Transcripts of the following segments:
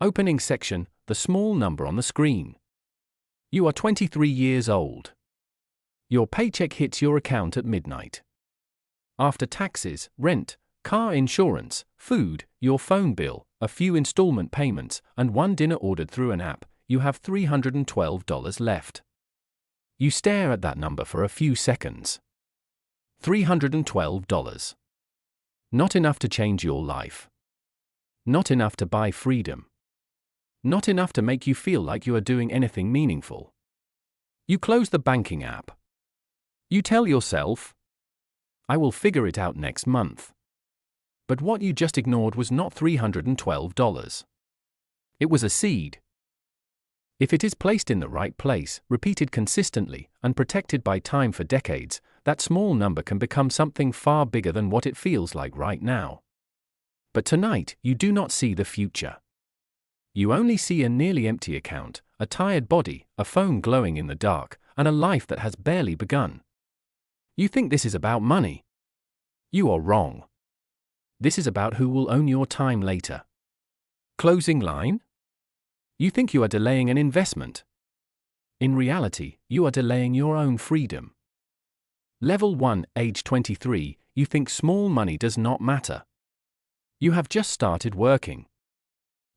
Opening section, the small number on the screen. You are 23 years old. Your paycheck hits your account at midnight. After taxes, rent, car insurance, food, your phone bill, a few installment payments, and one dinner ordered through an app, you have $312 left. You stare at that number for a few seconds. $312. Not enough to change your life. Not enough to buy freedom. Not enough to make you feel like you are doing anything meaningful. You close the banking app. You tell yourself, I will figure it out next month. But what you just ignored was not $312. It was a seed. If it is placed in the right place, repeated consistently, and protected by time for decades, that small number can become something far bigger than what it feels like right now. But tonight, you do not see the future. You only see a nearly empty account, a tired body, a phone glowing in the dark, and a life that has barely begun. You think this is about money. You are wrong. This is about who will own your time later. Closing line? You think you are delaying an investment. In reality, you are delaying your own freedom. Level 1, age 23, you think small money does not matter. You have just started working.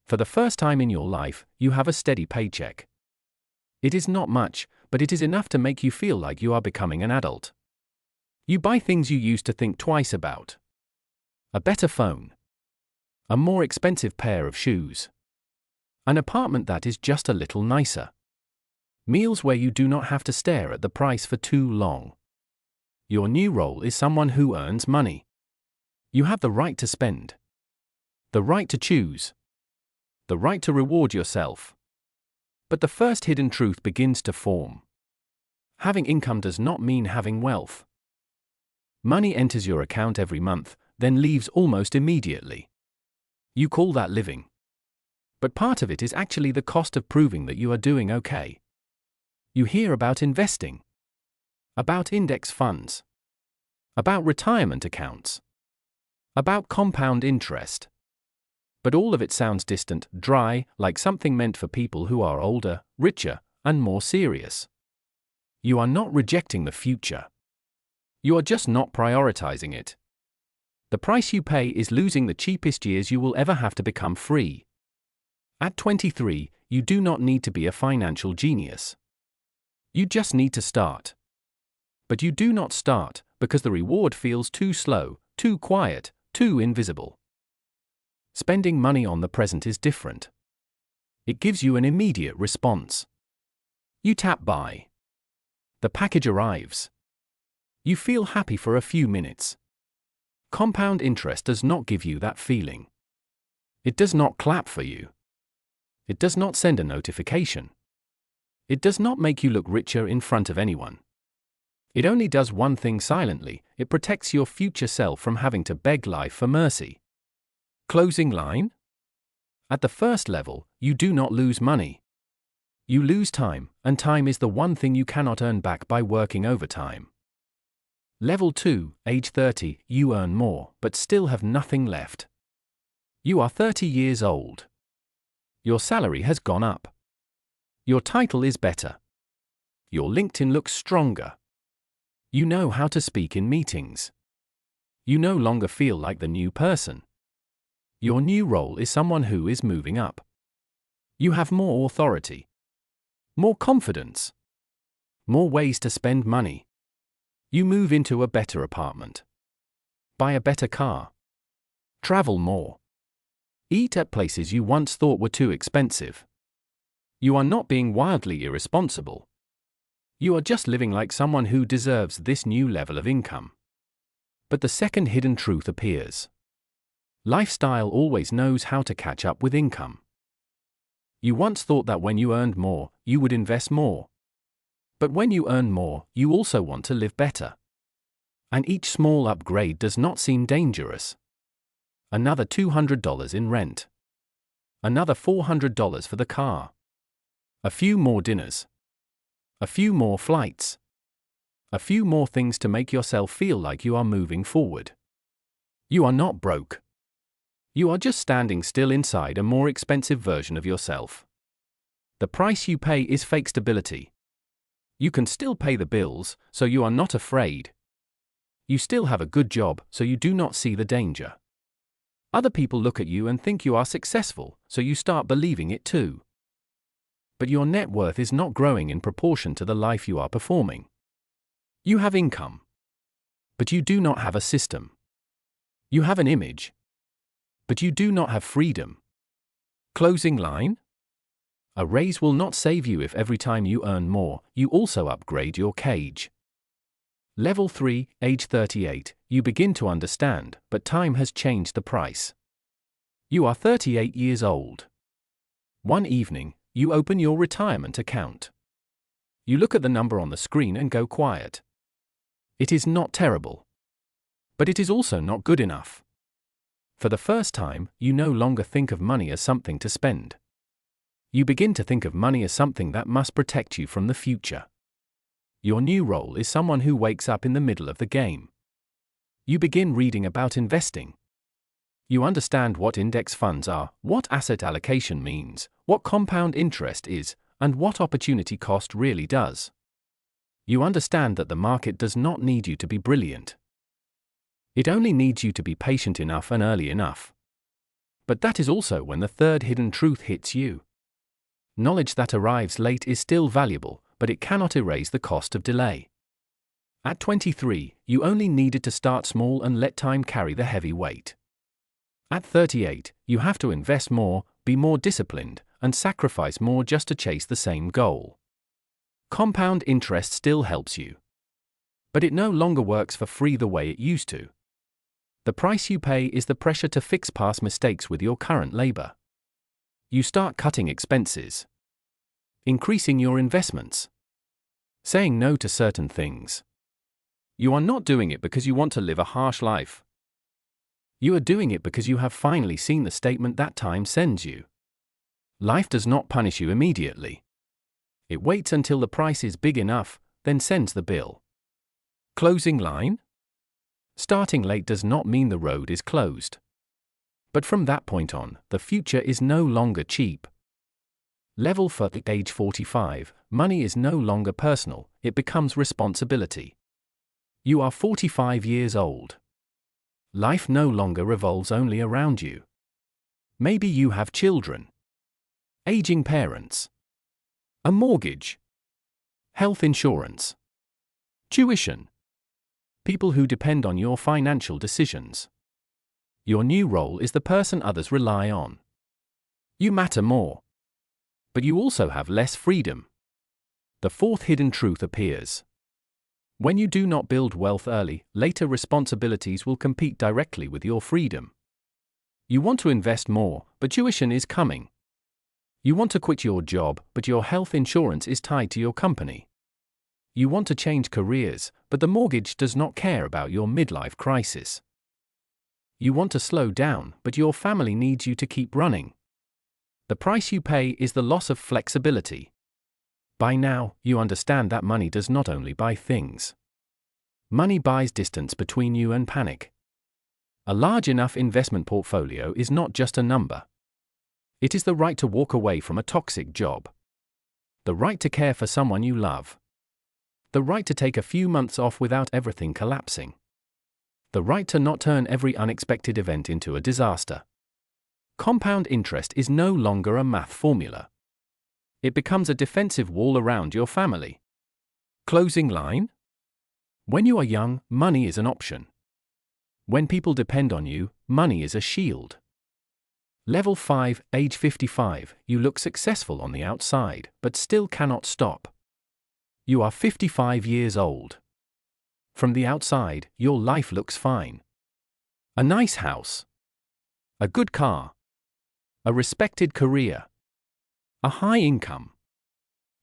For the first time in your life, you have a steady paycheck. It is not much, but it is enough to make you feel like you are becoming an adult. You buy things you used to think twice about. A better phone. A more expensive pair of shoes. An apartment that is just a little nicer. Meals where you do not have to stare at the price for too long. Your new role is someone who earns money. You have the right to spend. The right to choose. The right to reward yourself. But the first hidden truth begins to form. Having income does not mean having wealth. Money enters your account every month, then leaves almost immediately. You call that living. But part of it is actually the cost of proving that you are doing okay. You hear about investing. About index funds. About retirement accounts. About compound interest. But all of it sounds distant, dry, like something meant for people who are older, richer, and more serious. You are not rejecting the future. You are just not prioritizing it. The price you pay is losing the cheapest years you will ever have to become free. At 23, you do not need to be a financial genius. You just need to start. But you do not start because the reward feels too slow, too quiet, too invisible. Spending money on the present is different. It gives you an immediate response. You tap buy. The package arrives. You feel happy for a few minutes. Compound interest does not give you that feeling. It does not clap for you. It does not send a notification. It does not make you look richer in front of anyone. It only does one thing silently: it protects your future self from having to beg life for mercy. Closing line? At the first level, you do not lose money. You lose time, and time is the one thing you cannot earn back by working overtime. Level 2, age 30, you earn more, but still have nothing left. You are 30 years old. Your salary has gone up. Your title is better. Your LinkedIn looks stronger. You know how to speak in meetings. You no longer feel like the new person. Your new role is someone who is moving up. You have more authority. More confidence. More ways to spend money. You move into a better apartment. Buy a better car. Travel more. Eat at places you once thought were too expensive. You are not being wildly irresponsible. You are just living like someone who deserves this new level of income. But the second hidden truth appears. Lifestyle always knows how to catch up with income. You once thought that when you earned more, you would invest more. But when you earn more, you also want to live better. And each small upgrade does not seem dangerous. Another $200 in rent. Another $400 for the car. A few more dinners. A few more flights. A few more things to make yourself feel like you are moving forward. You are not broke. You are just standing still inside a more expensive version of yourself. The price you pay is fake stability. You can still pay the bills, so you are not afraid. You still have a good job, so you do not see the danger. Other people look at you and think you are successful, so you start believing it too. But your net worth is not growing in proportion to the life you are performing. You have income, but you do not have a system. You have an image, but you do not have freedom. Closing line? A raise will not save you if every time you earn more, you also upgrade your cage. Level 3, age 38, you begin to understand, but time has changed the price. You are 38 years old. One evening, you open your retirement account. You look at the number on the screen and go quiet. It is not terrible. But it is also not good enough. For the first time, you no longer think of money as something to spend. You begin to think of money as something that must protect you from the future. Your new role is someone who wakes up in the middle of the game. You begin reading about investing. You understand what index funds are, what asset allocation means, what compound interest is, and what opportunity cost really does. You understand that the market does not need you to be brilliant. It only needs you to be patient enough and early enough. But that is also when the third hidden truth hits you. Knowledge that arrives late is still valuable, but it cannot erase the cost of delay. At 23, you only needed to start small and let time carry the heavy weight. At 38, you have to invest more, be more disciplined, and sacrifice more just to chase the same goal. Compound interest still helps you. But it no longer works for free the way it used to. The price you pay is the pressure to fix past mistakes with your current labor. You start cutting expenses, increasing your investments, saying no to certain things. You are not doing it because you want to live a harsh life. You are doing it because you have finally seen the statement that time sends you. Life does not punish you immediately. It waits until the price is big enough, then sends the bill. Closing line? Starting late does not mean the road is closed. But from that point on, the future is no longer cheap. Level 4, age 45, money is no longer personal, it becomes responsibility. You are 45 years old. Life no longer revolves only around you. Maybe you have children, aging parents, a mortgage, health insurance, tuition, people who depend on your financial decisions. Your new role is the person others rely on. You matter more. But you also have less freedom. The fourth hidden truth appears. When you do not build wealth early, later responsibilities will compete directly with your freedom. You want to invest more, but tuition is coming. You want to quit your job, but your health insurance is tied to your company. You want to change careers, but the mortgage does not care about your midlife crisis. You want to slow down, but your family needs you to keep running. The price you pay is the loss of flexibility. By now, you understand that money does not only buy things. Money buys distance between you and panic. A large enough investment portfolio is not just a number. It is the right to walk away from a toxic job. The right to care for someone you love. The right to take a few months off without everything collapsing. The right to not turn every unexpected event into a disaster. Compound interest is no longer a math formula. It becomes a defensive wall around your family. Closing line? When you are young, money is an option. When people depend on you, money is a shield. Level 5, age 55, you look successful on the outside, but still cannot stop. You are 55 years old. From the outside, your life looks fine. A nice house. A good car. A respected career. A high income.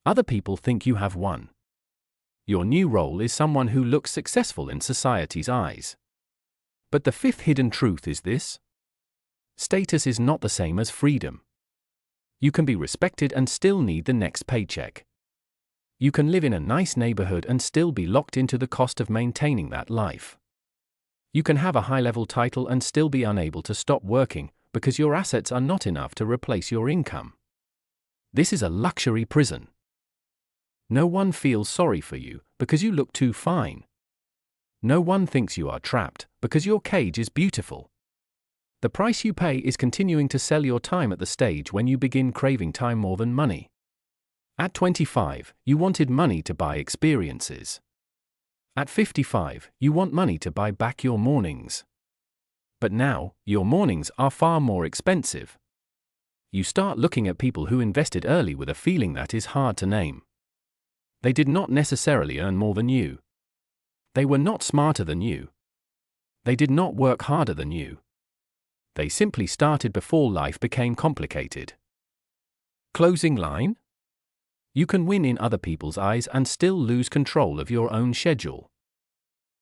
Other people think you have one. Your new role is someone who looks successful in society's eyes. But the fifth hidden truth is this. Status is not the same as freedom. You can be respected and still need the next paycheck. You can live in a nice neighborhood and still be locked into the cost of maintaining that life. You can have a high-level title and still be unable to stop working, because your assets are not enough to replace your income. This is a luxury prison. No one feels sorry for you because you look too fine. No one thinks you are trapped because your cage is beautiful. The price you pay is continuing to sell your time at the stage when you begin craving time more than money. At 25, you wanted money to buy experiences. At 55, you want money to buy back your mornings. But now, your mornings are far more expensive. You start looking at people who invested early with a feeling that is hard to name. They did not necessarily earn more than you. They were not smarter than you. They did not work harder than you. They simply started before life became complicated. Closing line? You can win in other people's eyes and still lose control of your own schedule.